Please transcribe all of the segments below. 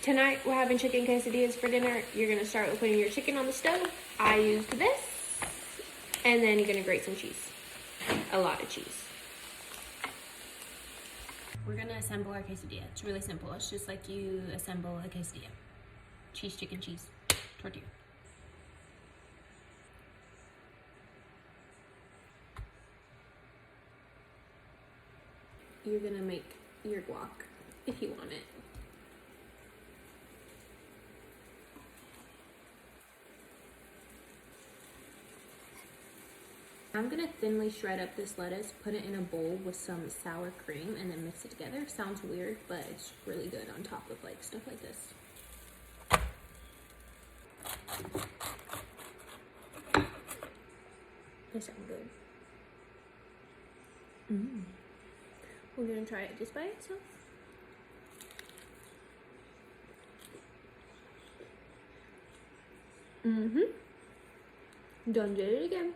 Tonight we're having chicken quesadillas for dinner. You're gonna start with putting your chicken on the stove. I used this, and then you're gonna grate some cheese. A lot of cheese. We're gonna assemble our quesadilla. It's really simple. It's just like you assemble a quesadilla. Cheese, chicken, cheese, tortilla. You're gonna make your guac if you want it. I'm gonna thinly shred up this lettuce, put it in a bowl with some sour cream, and then mix it together. Sounds weird, but it's really good on top of like stuff like this. They sound good. We're gonna try it just by itself. Done did it again.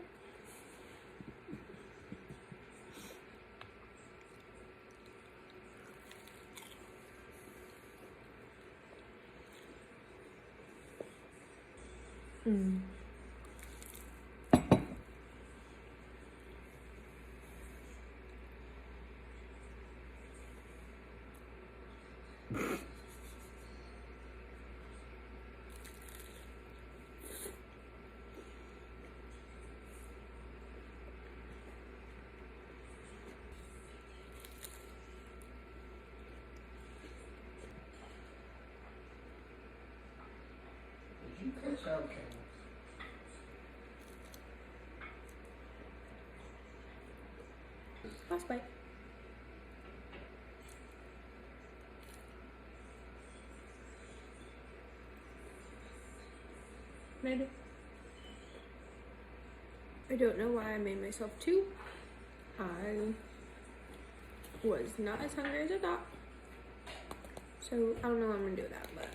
You catch out camels. Last bite. Maybe. I don't know why I made myself two. I was not as hungry as I thought. So I don't know what I'm gonna do with that, but